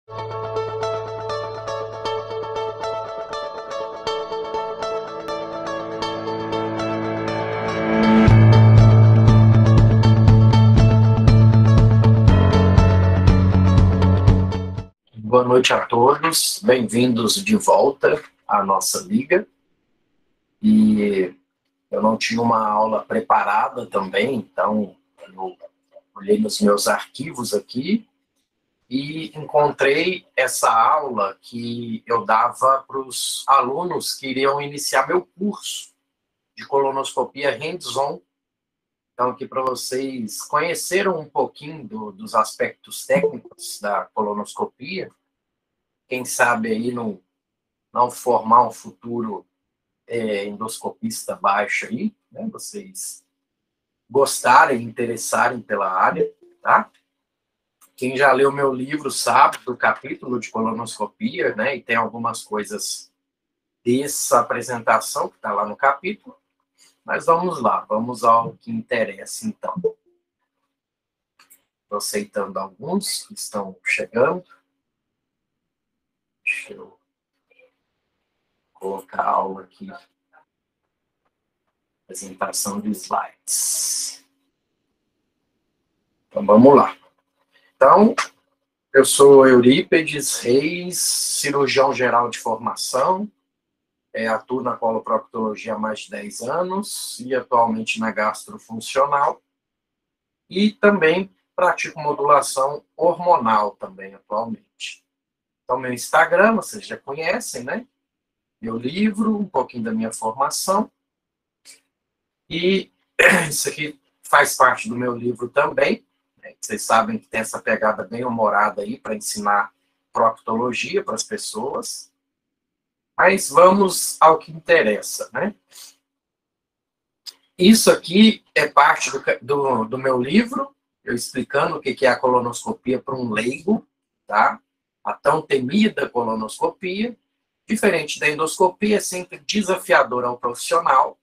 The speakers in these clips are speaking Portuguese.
Boa noite a todos, bem-vindos de volta à nossa liga. E eu não tinha uma aula preparada também, então eu olhei nos meus arquivos aqui e encontrei essa aula que eu dava para os alunos que iriam iniciar meu curso de colonoscopia hands-on. Então, aqui para vocês conhecerem um pouquinho dos aspectos técnicos da colonoscopia, quem sabe aí não formar um futuro endoscopista baixo aí, né? Vocês gostarem, interessarem pela área, tá? Quem já leu meu livro sabe do capítulo de colonoscopia, né? E tem algumas coisas dessa apresentação que está lá no capítulo. Mas vamos lá, vamos ao que interessa, então. Estou aceitando alguns que estão chegando. Deixa eu colocar a aula aqui. Apresentação de slides. Então, vamos lá. Então, eu sou Eurípedes Reis, cirurgião geral de formação, atuo na coloproctologia há mais de 10 anos e atualmente na gastrofuncional. E também pratico modulação hormonal também atualmente. Então, meu Instagram, vocês já conhecem, né? Meu livro, um pouquinho da minha formação. E isso aqui faz parte do meu livro também. Vocês sabem que tem essa pegada bem humorada aí para ensinar proctologia para as pessoas. Mas vamos ao que interessa, né? Isso aqui é parte do meu livro, eu explicando o que é a colonoscopia para um leigo, tá? A tão temida colonoscopia. Diferente da endoscopia, é sempre desafiadora ao profissional.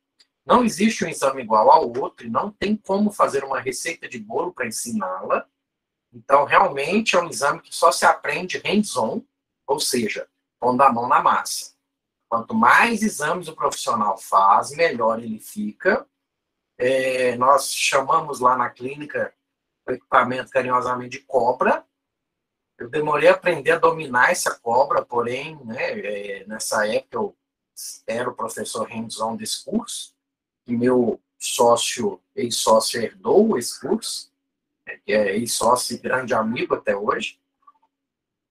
Não existe um exame igual ao outro e não tem como fazer uma receita de bolo para ensiná-la. Então, realmente, é um exame que só se aprende hands-on, ou seja, pondo a mão na massa. Quanto mais exames o profissional faz, melhor ele fica. Nós chamamos lá na clínica o equipamento carinhosamente de cobra. Eu demorei a aprender a dominar essa cobra, porém, né, nessa época eu era o professor hands-on desse curso, e meu ex-sócio herdou esse curso, que é ex-sócio e grande amigo até hoje.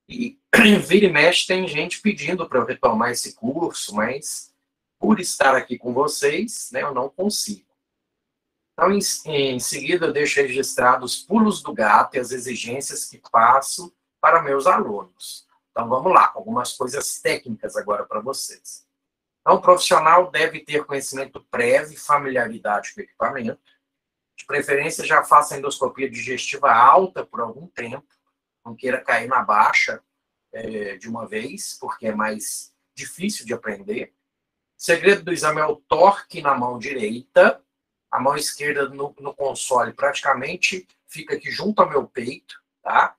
E vira e mexe tem gente pedindo para eu retomar esse curso, mas por estar aqui com vocês, né, eu não consigo. Então, em seguida, eu deixo registrados os pulos do gato e as exigências que passo para meus alunos. Então, vamos lá, algumas coisas técnicas agora para vocês. Então, o profissional deve ter conhecimento prévio e familiaridade com o equipamento. De preferência, já faça endoscopia digestiva alta por algum tempo. Não queira cair na baixa de uma vez, porque é mais difícil de aprender. O segredo do exame é o torque na mão direita. A mão esquerda no console praticamente fica aqui junto ao meu peito, tá?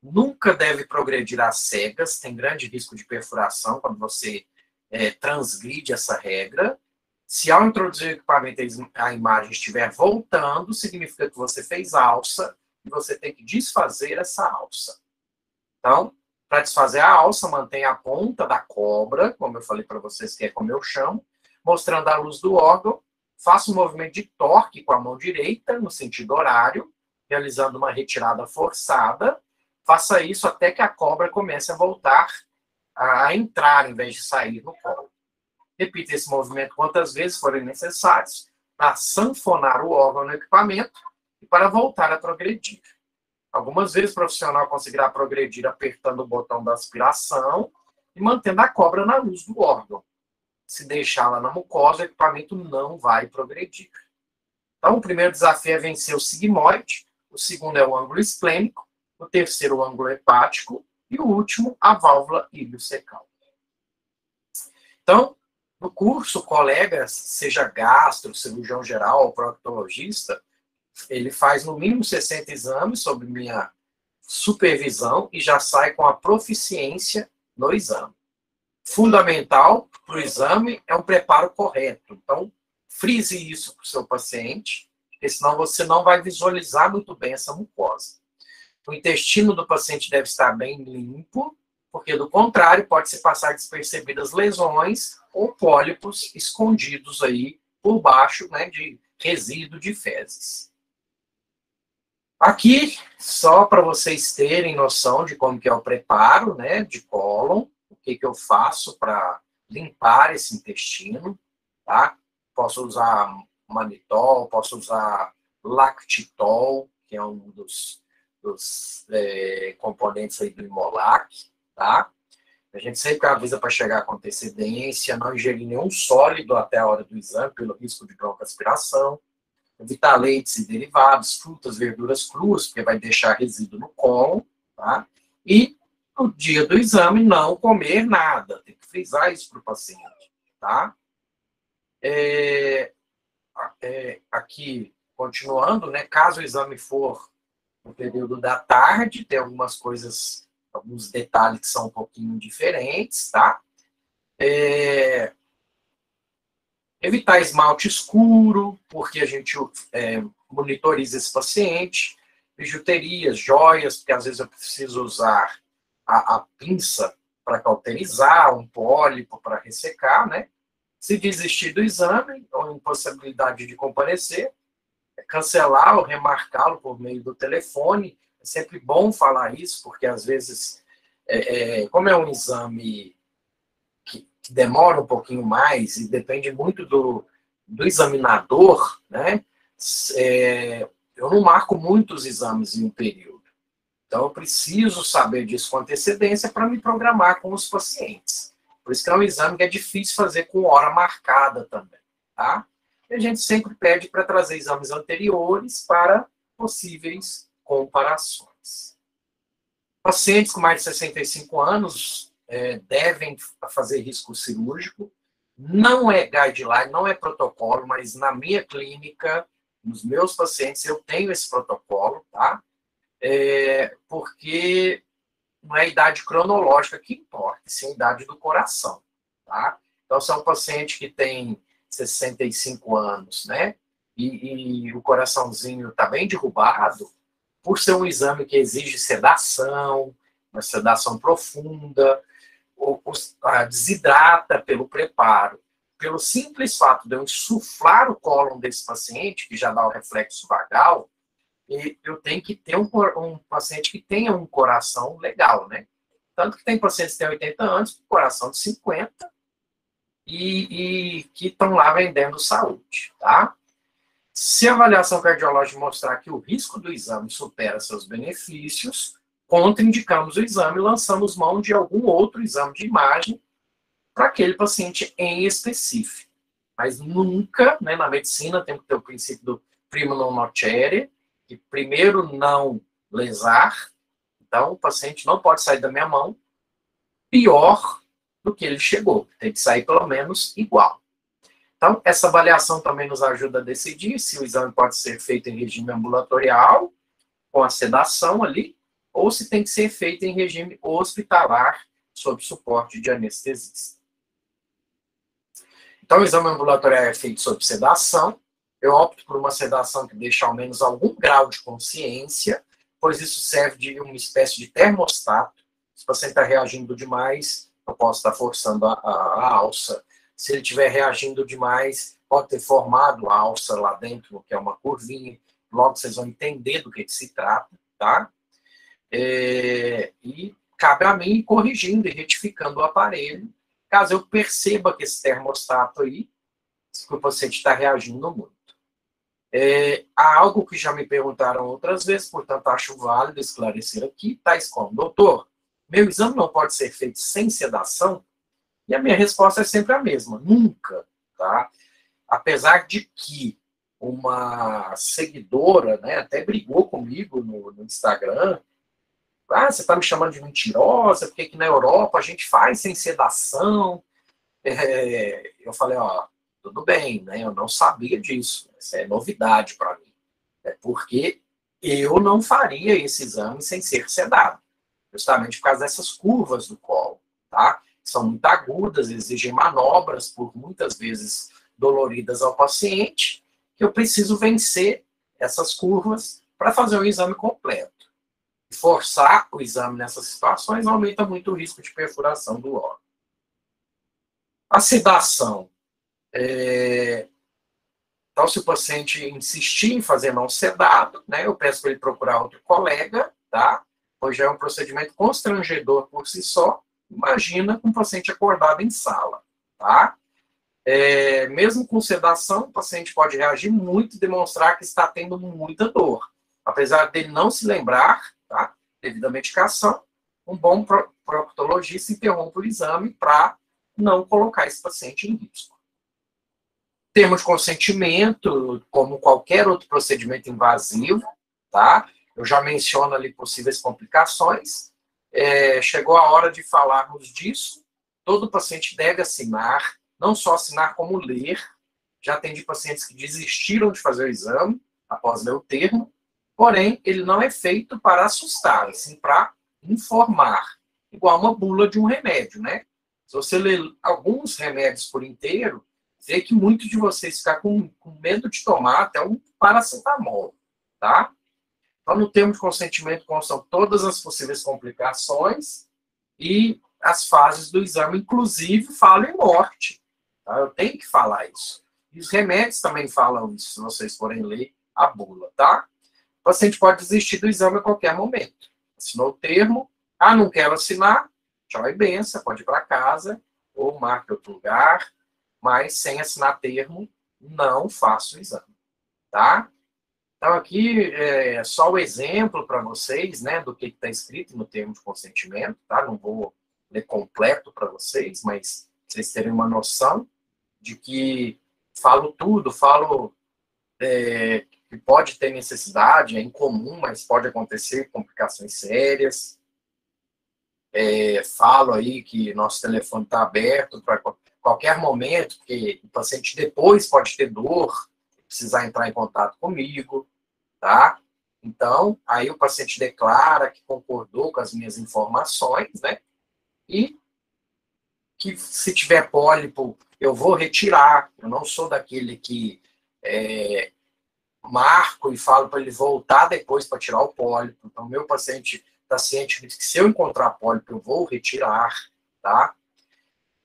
Nunca deve progredir às cegas, tem grande risco de perfuração quando você transgride essa regra. Se ao introduzir o equipamento a imagem estiver voltando, significa que você fez alça e você tem que desfazer essa alça. Então, para desfazer a alça, mantenha a ponta da cobra, como eu falei para vocês, que é como eu chamo, mostrando a luz do órgão. Faça um movimento de torque com a mão direita, no sentido horário, realizando uma retirada forçada. Faça isso até que a cobra comece a voltar a entrar, em vez de sair no colo. Repita esse movimento quantas vezes forem necessários para sanfonar o órgão no equipamento e para voltar a progredir. Algumas vezes o profissional conseguirá progredir apertando o botão da aspiração e mantendo a cobra na luz do órgão. Se deixá-la na mucosa, o equipamento não vai progredir. Então, o primeiro desafio é vencer o sigmoide, o segundo é o ângulo esplênico, o terceiro o ângulo hepático e o último a válvula iliocecal. Então, no curso, colegas, seja gastro, cirurgião geral ou proctologista, ele faz no mínimo 60 exames sobre minha supervisão e já sai com a proficiência no exame. Fundamental para o exame é um preparo correto. Então, frise isso para o seu paciente, porque senão você não vai visualizar muito bem essa mucosa. O intestino do paciente deve estar bem limpo, porque, do contrário, pode-se passar despercebidas lesões ou pólipos escondidos aí por baixo, né, de resíduo de fezes. Aqui, só para vocês terem noção de como que é o preparo, né, de cólon, o que eu faço para limpar esse intestino, tá? Posso usar manitol, posso usar lactitol, que é um dos componentes aí do Imolac, tá? A gente sempre avisa para chegar com antecedência, não ingerir nenhum sólido até a hora do exame, pelo risco de broncoaspiração. Evitar leites e derivados, frutas, verduras cruas, porque vai deixar resíduo no colo, tá? E no dia do exame, não comer nada. Tem que frisar isso para o paciente, tá? Aqui, continuando, né? Caso o exame for no período da tarde, tem algumas coisas, alguns detalhes que são um pouquinho diferentes, tá? Evitar esmalte escuro, porque a gente monitoriza esse paciente. Bijuterias, joias, porque às vezes eu preciso usar a pinça para cauterizar, um pólipo para ressecar, né? Se desistir do exame, ou impossibilidade de comparecer, cancelar ou remarcá-lo por meio do telefone. É sempre bom falar isso, porque às vezes, como é um exame que demora um pouquinho mais e depende muito do examinador, né? Eu não marco muitos exames em um período. Então, eu preciso saber disso com antecedência para me programar com os pacientes. Por isso que é um exame que é difícil fazer com hora marcada também, tá? E a gente sempre pede para trazer exames anteriores para possíveis comparações. Pacientes com mais de 65 anos devem fazer risco cirúrgico. Não é guideline, não é protocolo, mas na minha clínica, nos meus pacientes, eu tenho esse protocolo, tá? Porque não é a idade cronológica que importa, sim a idade do coração, tá? Então, se é um paciente que tem 65 anos, né? E o coraçãozinho está bem derrubado, por ser um exame que exige sedação, uma sedação profunda, desidrata pelo preparo. Pelo simples fato de eu insuflar o cólon desse paciente, que já dá o reflexo vagal, eu tenho que ter um paciente que tenha um coração legal, né? Tanto que tem pacientes que têm 80 anos, com coração de 50, e que estão lá vendendo saúde, tá? Se a avaliação cardiológica mostrar que o risco do exame supera seus benefícios, contraindicamos o exame e lançamos mão de algum outro exame de imagem para aquele paciente em específico. Mas nunca, né, na medicina, tem que ter o princípio do primo non nocere, que primeiro não lesar. Então, o paciente não pode sair da minha mão pior do que ele chegou. Tem que sair pelo menos igual. Então, essa avaliação também nos ajuda a decidir se o exame pode ser feito em regime ambulatorial, com a sedação ali, ou se tem que ser feito em regime hospitalar, sob suporte de anestesista. Então, o exame ambulatorial é feito sob sedação. Eu opto por uma sedação que deixa ao menos algum grau de consciência, pois isso serve de uma espécie de termostato. Se o paciente está reagindo demais, eu posso estar forçando a alça. Se ele estiver reagindo demais, pode ter formado a alça lá dentro, que é uma curvinha. Logo vocês vão entender do que se trata, tá? E cabe a mim ir corrigindo e retificando o aparelho, caso eu perceba que esse termostato aí, que o paciente está reagindo muito. Há algo que já me perguntaram outras vezes, portanto, acho válido esclarecer aqui, tais como: doutor, meu exame não pode ser feito sem sedação? E a minha resposta é sempre a mesma: nunca, tá? Apesar de que uma seguidora, né, até brigou comigo no Instagram: você está me chamando de mentirosa, porque aqui na Europa a gente faz sem sedação. Eu falei: tudo bem, né? Eu não sabia disso. Isso é novidade para mim. Porque eu não faria esse exame sem ser sedado, justamente por causa dessas curvas do colo, tá? São muito agudas, exigem manobras, por muitas vezes doloridas ao paciente, que eu preciso vencer essas curvas para fazer o exame completo. Forçar o exame nessas situações aumenta muito o risco de perfuração do órgão. A sedação. Então, se o paciente insistir em fazer não sedado, né, eu peço para ele procurar outro colega, tá? Pois já é um procedimento constrangedor por si só. Imagina um paciente acordado em sala, tá? Mesmo com sedação, o paciente pode reagir muito e demonstrar que está tendo muita dor. Apesar dele não se lembrar, tá? Devido à medicação, um bom proctologista interrompe o exame para não colocar esse paciente em risco. Termos de consentimento, como qualquer outro procedimento invasivo, tá? Eu já menciono ali possíveis complicações. Chegou a hora de falarmos disso. Todo paciente deve assinar, não só assinar como ler. Já atendi pacientes que desistiram de fazer o exame após ler o termo, porém, ele não é feito para assustar, assim, para informar, igual uma bula de um remédio, né? Se você ler alguns remédios por inteiro, vê que muitos de vocês ficam com medo de tomar até um paracetamol, tá? Então, no termo de consentimento constam todas as possíveis complicações e as fases do exame, inclusive, falam em morte. Tá? Eu tenho que falar isso. E os remédios também falam isso, se vocês forem ler a bula, tá? O paciente pode desistir do exame a qualquer momento. Assinou o termo, não quero assinar, tchau e benção, pode ir para casa, ou marque outro lugar, mas sem assinar termo, não faço o exame, tá? Então, aqui é só o exemplo para vocês, né, do que está escrito no termo de consentimento, tá? Não vou ler completo para vocês, mas vocês terem uma noção de que falo tudo, falo que pode ter necessidade, é incomum, mas pode acontecer complicações sérias. Falo aí que nosso telefone está aberto para qualquer momento, porque o paciente depois pode ter dor, precisar entrar em contato comigo, tá? Então, aí o paciente declara que concordou com as minhas informações, né? E que se tiver pólipo, eu vou retirar. Eu não sou daquele que marco e falo para ele voltar depois para tirar o pólipo. Então, meu paciente está ciente de que se eu encontrar pólipo, eu vou retirar, tá?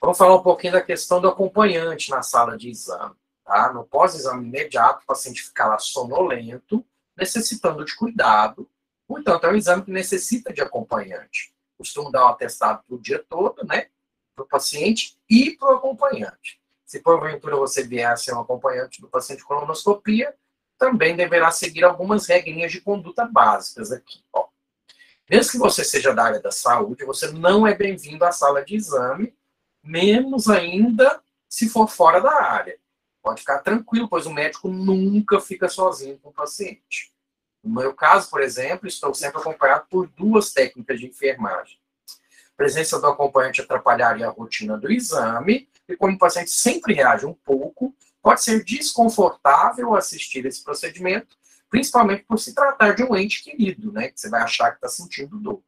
Vamos falar um pouquinho da questão do acompanhante na sala de exame, tá? No pós-exame imediato, o paciente fica lá sonolento, necessitando de cuidado. Portanto, é um exame que necessita de acompanhante. Costumo dar um atestado para o dia todo, né? Para o paciente e para o acompanhante. Se porventura você vier a ser um acompanhante do paciente com colonoscopia, também deverá seguir algumas regrinhas de conduta básicas aqui. Ó. Mesmo que você seja da área da saúde, você não é bem-vindo à sala de exame, menos ainda se for fora da área. Pode ficar tranquilo, pois o médico nunca fica sozinho com o paciente. No meu caso, por exemplo, estou sempre acompanhado por 2 técnicas de enfermagem. A presença do acompanhante atrapalharia a rotina do exame, e como o paciente sempre reage um pouco, pode ser desconfortável assistir esse procedimento, principalmente por se tratar de um ente querido, né, que você vai achar que está sentindo dor.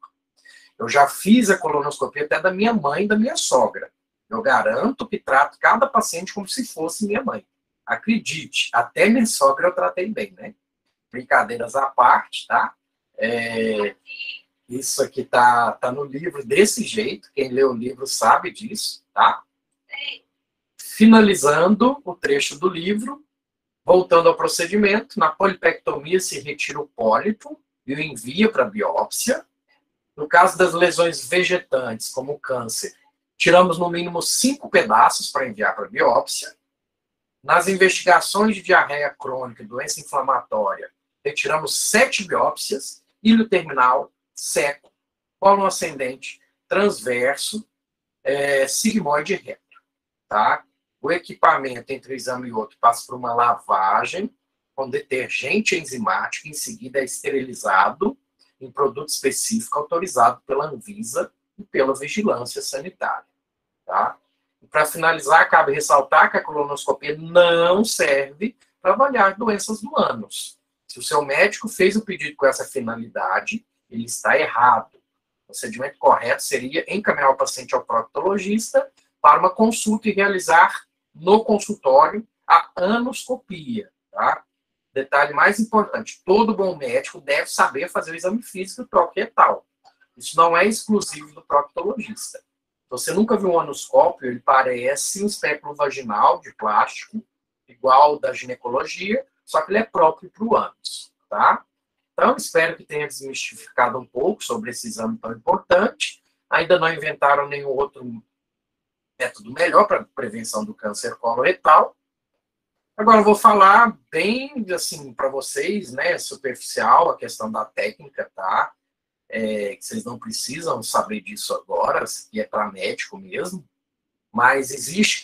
Eu já fiz a colonoscopia até da minha mãe e da minha sogra. Eu garanto que trato cada paciente como se fosse minha mãe. Acredite, até minha sogra eu tratei bem, né? Brincadeiras à parte, tá? Isso aqui tá no livro desse jeito. Quem lê o livro sabe disso, tá? Finalizando o trecho do livro, voltando ao procedimento, na polipectomia se retira o pólipo e o envia para biópsia. No caso das lesões vegetantes, como o câncer, tiramos no mínimo 5 pedaços para enviar para biópsia. Nas investigações de diarreia crônica e doença inflamatória, retiramos 7 biópsias, ilho terminal, seco, cólon ascendente, transverso, sigmoide reto. Tá? O equipamento entre um exame e outro passa por uma lavagem com detergente enzimático, em seguida é esterilizado em produto específico autorizado pela Anvisa e pela Vigilância Sanitária. Tá? Para finalizar, cabe ressaltar que a colonoscopia não serve para avaliar doenças do ânus. Se o seu médico fez o pedido com essa finalidade, ele está errado. O procedimento correto seria encaminhar o paciente ao proctologista para uma consulta e realizar no consultório a anoscopia, tá? Detalhe mais importante, todo bom médico deve saber fazer o exame físico do toque retal. Isso não é exclusivo do proctologista. Se você nunca viu um anoscópio, ele parece um espéculo vaginal de plástico, igual ao da ginecologia, só que ele é próprio para o ânus, tá? Então, espero que tenha desmistificado um pouco sobre esse exame tão importante. Ainda não inventaram nenhum outro método melhor para prevenção do câncer coloretal. Agora eu vou falar bem, assim, para vocês, né, superficial, a questão da técnica, tá? Que vocês não precisam saber disso agora, que é para médico mesmo. Mas existe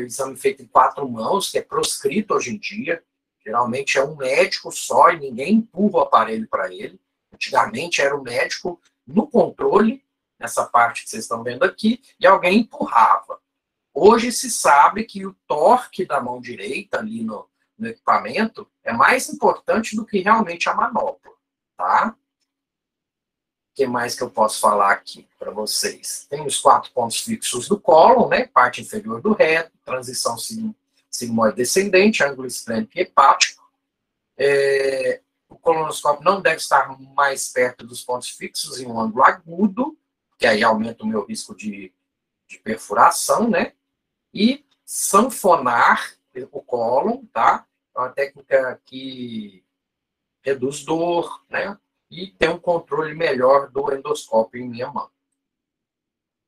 exame feito em 4 mãos, que é proscrito hoje em dia. Geralmente é um médico só e ninguém empurra o aparelho para ele. Antigamente era o médico no controle, nessa parte que vocês estão vendo aqui, e alguém empurrava. Hoje se sabe que o torque da mão direita ali no equipamento é mais importante do que realmente a manopla, tá? O que mais que eu posso falar aqui para vocês? Tem os 4 pontos fixos do cólon, né? Parte inferior do reto, transição sigmoide descendente, ângulo esplênico e hepático. O colonoscópio não deve estar mais perto dos pontos fixos em um ângulo agudo, que aí aumenta o meu risco de perfuração, né? E sanfonar o cólon, tá? É uma técnica que reduz dor, né? E tem um controle melhor do endoscópio em minha mão.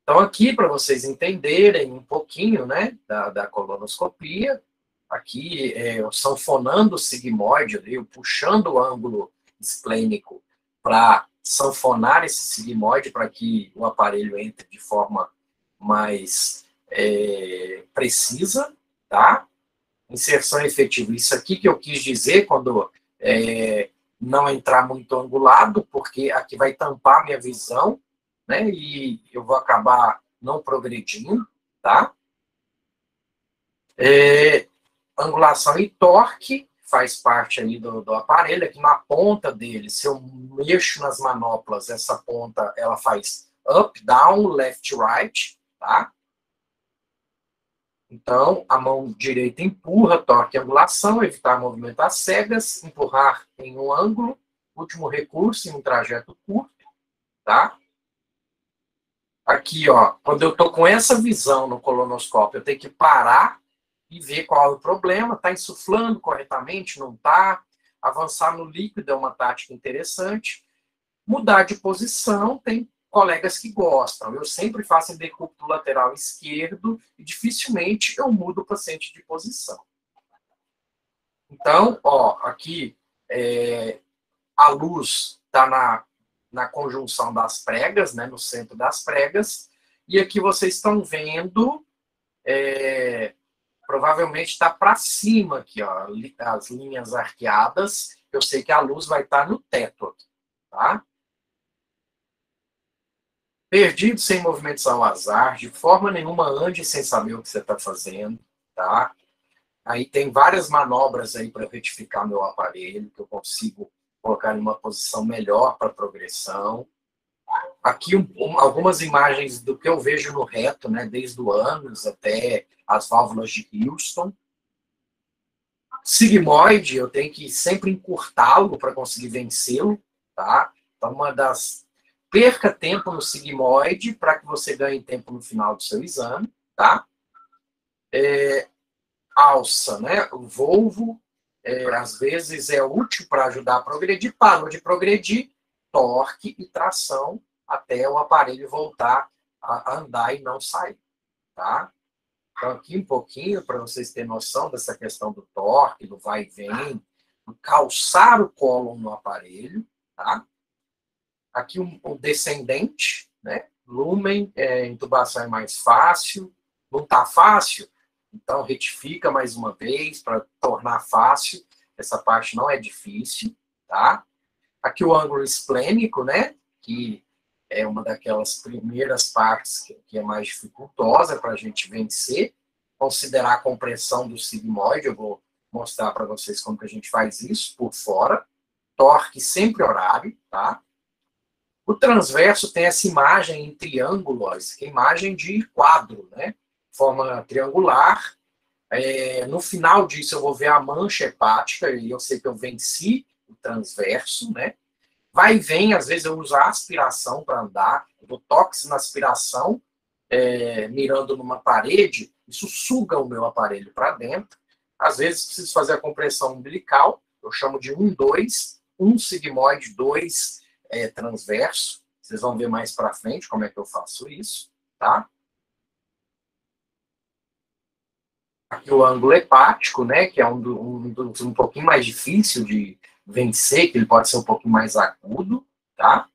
Então, aqui, para vocês entenderem um pouquinho, né, da colonoscopia, aqui, sanfonando o sigmoide, ali, puxando o ângulo esplênico para sanfonar esse sigmoide, para que o aparelho entre de forma mais precisa, tá? Inserção efetiva. Isso aqui que eu quis dizer quando não entrar muito angulado, porque aqui vai tampar minha visão, né? E eu vou acabar não progredindo, tá? Angulação e torque faz parte aí do aparelho. Aqui na ponta dele, se eu mexo nas manoplas, essa ponta ela faz up, down, left, right, tá? Então, a mão direita empurra, torque e angulação, evitar movimentar cegas, empurrar em um ângulo, último recurso em um trajeto curto, tá? Aqui, ó, quando eu tô com essa visão no colonoscópio, eu tenho que parar e ver qual é o problema, tá insuflando corretamente, não tá? Avançar no líquido é uma tática interessante. Mudar de posição, tem colegas que gostam. Eu sempre faço em decúbito lateral esquerdo e dificilmente eu mudo o paciente de posição. Então, ó, aqui a luz está na conjunção das pregas, né, no centro das pregas, e aqui vocês estão vendo, provavelmente está para cima aqui, ó, as linhas arqueadas. Eu sei que a luz vai estar no teto aqui, tá? Perdido sem movimentos ao azar, de forma nenhuma ande sem saber o que você está fazendo, tá? Aí tem várias manobras aí para retificar meu aparelho, que eu consigo colocar em uma posição melhor para progressão. Aqui algumas imagens do que eu vejo no reto, né, desde o ânus até as válvulas de Houston. Sigmoide, eu tenho que sempre encurtá-lo para conseguir vencê-lo, tá? Então, perca tempo no sigmoide para que você ganhe tempo no final do seu exame, tá? Alça, né? O volvo, às vezes é útil para ajudar a progredir, parou de progredir, torque e tração até o aparelho voltar a andar e não sair, tá? Então, aqui um pouquinho, para vocês terem noção dessa questão do torque, do vai e vem, do calçar o cólon no aparelho, tá? Aqui um descendente, né? Lumen, intubação é mais fácil. Não está fácil? Então, retifica mais uma vez para tornar fácil. Essa parte não é difícil, tá? Aqui o ângulo esplênico, né? Que é uma daquelas primeiras partes que é mais dificultosa para a gente vencer. Considerar a compressão do sigmoide, eu vou mostrar para vocês como que a gente faz isso por fora. Torque sempre horário, tá? O transverso tem essa imagem em triângulo, ó, essa imagem de quadro, né? Forma triangular. No final disso, eu vou ver a mancha hepática, e eu sei que eu venci o transverso, né? Vai e vem, às vezes eu uso a aspiração para andar, eu dou toques na aspiração, mirando numa parede, isso suga o meu aparelho para dentro. Às vezes preciso fazer a compressão umbilical, eu chamo de 1, 2, 1 sigmoide, 2 transverso. Vocês vão ver mais para frente como é que eu faço isso, tá? Aqui o ângulo hepático, né, que é um pouquinho mais difícil de vencer, que ele pode ser um pouquinho mais agudo, tá?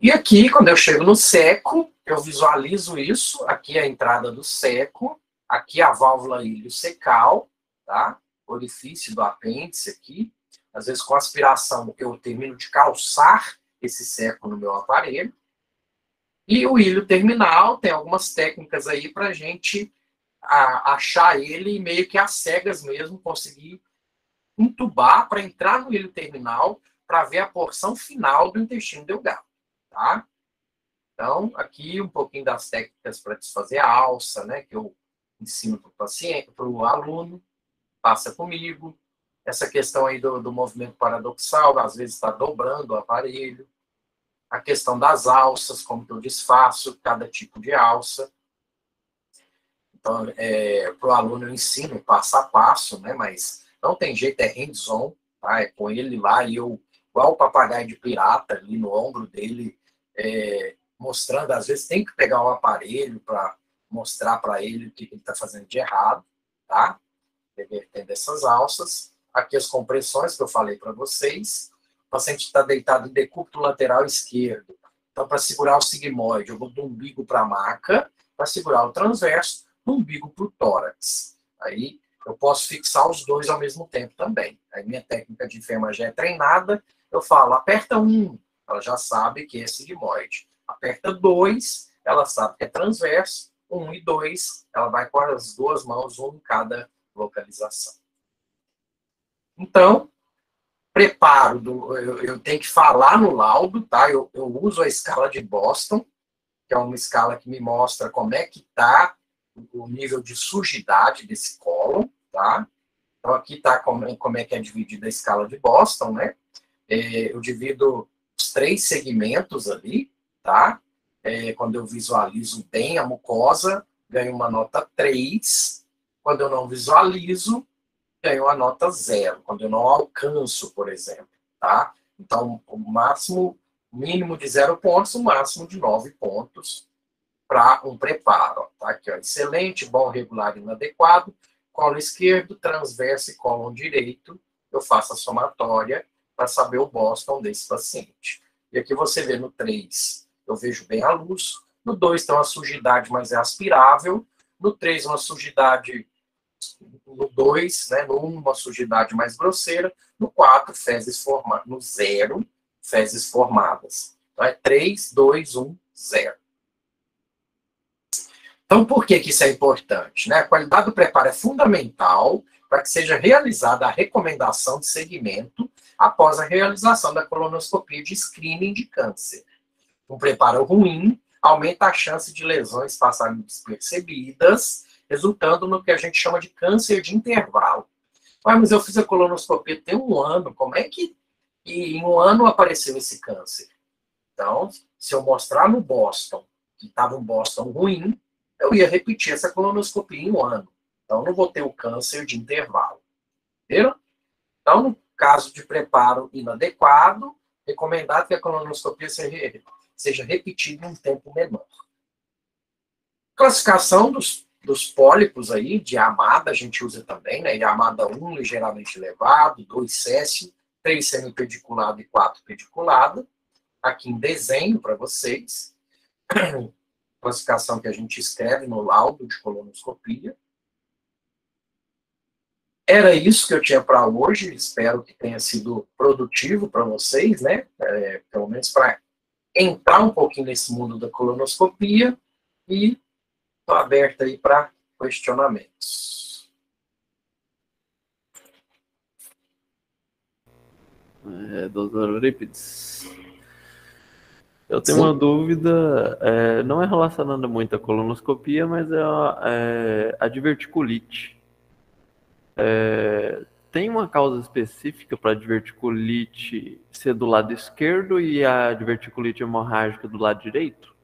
E aqui, quando eu chego no seco, eu visualizo isso. Aqui é a entrada do seco, aqui a válvula iliocecal, tá? Orifício do apêndice aqui. Às vezes, com aspiração, eu termino de calçar esse seco no meu aparelho. E o ilho terminal, tem algumas técnicas aí para a gente achar ele meio que às cegas mesmo, conseguir entubar para entrar no ilho terminal para ver a porção final do intestino delgado, tá? Então, aqui um pouquinho das técnicas para desfazer a alça, né, que eu ensino para o paciente, para o aluno, passa comigo. Essa questão aí do movimento paradoxal, às vezes está dobrando o aparelho. A questão das alças, como que eu desfaço cada tipo de alça. Então, para o aluno eu ensino passo a passo, né, mas não tem jeito, é hands-on, tá? É com ele lá e eu, igual o papagaio de pirata ali no ombro dele, mostrando, às vezes tem que pegar o aparelho para mostrar para ele o que ele está fazendo de errado, tá? Revertendo essas alças. Aqui as compressões que eu falei para vocês. O paciente está deitado em decúbito lateral esquerdo. Então, para segurar o sigmoide, eu vou do umbigo para a maca, para segurar o transverso, do umbigo para o tórax. Aí eu posso fixar os dois ao mesmo tempo também. Aí minha técnica de enfermagem é treinada, eu falo, aperta 1, ela já sabe que é sigmoide. Aperta 2, ela sabe que é transverso. 1 e 2, ela vai com as duas mãos, um em cada localização. Então, preparo, eu tenho que falar no laudo, tá? Eu uso a escala de Boston, que é uma escala que me mostra como é que está o nível de sujidade desse cólon, tá? Então, aqui está como é que é dividida a escala de Boston, né? Eu divido os 3 segmentos ali, tá? Quando eu visualizo bem a mucosa, ganho uma nota 3. Quando eu não visualizo, ganho a nota 0. Quando eu não alcanço, por exemplo, tá? Então, o mínimo de 0 pontos, o máximo de 9 pontos para um preparo. Tá? Aqui, ó, excelente, bom, regular e inadequado, colo esquerdo, transverso e colo direito. Eu faço a somatória para saber o Boston desse paciente. E aqui você vê no 3, eu vejo bem a luz. No 2 tem uma sujidade, mas é aspirável. No 3, uma sujidade. No 2, né, no 1, uma sujidade mais grosseira. No 4, fezes formadas. No 0, fezes formadas. Então, é 3, 2, 1, 0. Então, por que isso é importante? Né? A qualidade do preparo é fundamental para que seja realizada a recomendação de segmento após a realização da colonoscopia de screening de câncer. Um preparo ruim aumenta a chance de lesões passarem despercebidas, resultando no que a gente chama de câncer de intervalo. Mas eu fiz a colonoscopia tem 1 ano, como é que em 1 ano apareceu esse câncer? Então, se eu mostrar no Boston, que estava um Boston ruim, eu ia repetir essa colonoscopia em 1 ano. Então, não vou ter o câncer de intervalo. Entendeu? Então, no caso de preparo inadequado, recomendado que a colonoscopia seja repetida em um tempo menor. Classificação dos pólipos aí, de Amada, a gente usa também, né? De Amada 1, ligeiramente elevado, 2 céssio, 3 semipediculado e 4 pediculado. Aqui em desenho para vocês. Classificação que a gente escreve no laudo de colonoscopia. Era isso que eu tinha para hoje. Espero que tenha sido produtivo para vocês, né? Pelo menos para entrar um pouquinho nesse mundo da colonoscopia. E estou aberto aí para questionamentos. Doutor Eurípides, eu tenho uma Sim. dúvida, não é relacionada muito à colonoscopia, mas é a diverticulite. Tem uma causa específica para a diverticulite ser do lado esquerdo e a diverticulite hemorrágica do lado direito?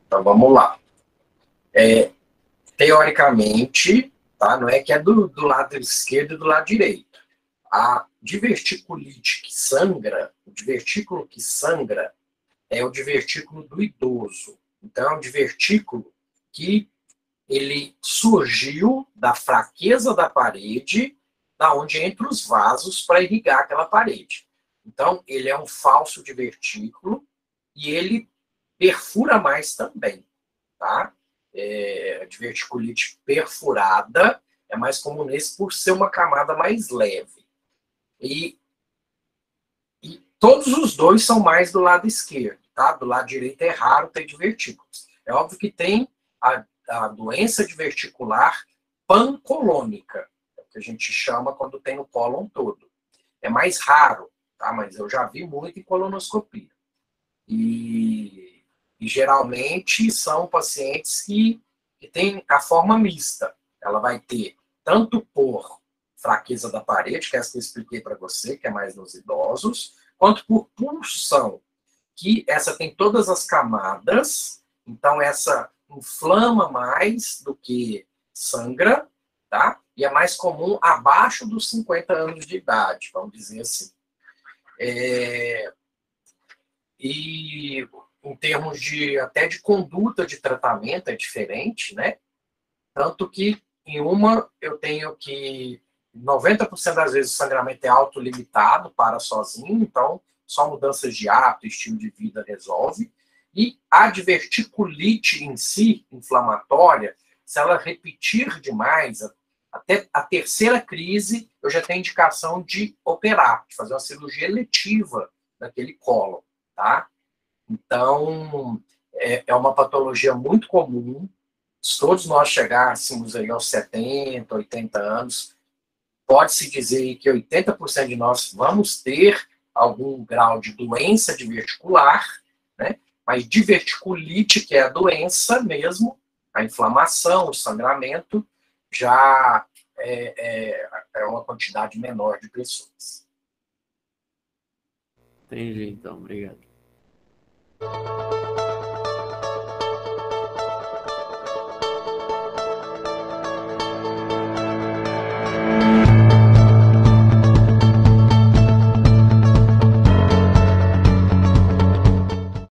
Então vamos lá. Teoricamente, tá? Não é que é do lado esquerdo e do lado direito. A diverticulite que sangra, o divertículo que sangra é o divertículo do idoso. Então, é um divertículo que ele surgiu da fraqueza da parede, da onde entra os vasos para irrigar aquela parede. Então, ele é um falso divertículo e ele perfura mais também, tá? A diverticulite perfurada é mais comum nesse por ser uma camada mais leve. E, e todos os dois são mais do lado esquerdo, tá? Do lado direito é raro ter divertículos. É óbvio que tem a doença diverticular pancolônica, é o que a gente chama quando tem o cólon todo. É mais raro, tá? Mas eu já vi muito em colonoscopia. E geralmente são pacientes que têm a forma mista. Ela vai ter tanto por fraqueza da parede, que é essa que eu expliquei para você, que é mais nos idosos, quanto por punção, que essa tem todas as camadas, então essa inflama mais do que sangra, tá? E é mais comum abaixo dos 50 anos de idade, vamos dizer assim. E em termos de até de conduta de tratamento é diferente, né? Tanto que em uma eu tenho que 90% das vezes o sangramento é autolimitado, para sozinho, então só mudanças de hábito, estilo de vida resolve. E a diverticulite em si, inflamatória, se ela repetir demais, até a terceira crise, eu já tenho indicação de operar, de fazer uma cirurgia eletiva daquele cólon, tá? Então, é uma patologia muito comum. Se todos nós chegássemos aí aos 70, 80 anos, pode-se dizer que 80% de nós vamos ter algum grau de doença diverticular, né? Mas diverticulite, que é a doença mesmo, a inflamação, o sangramento, já é uma quantidade menor de pessoas. Entendi, então, obrigado.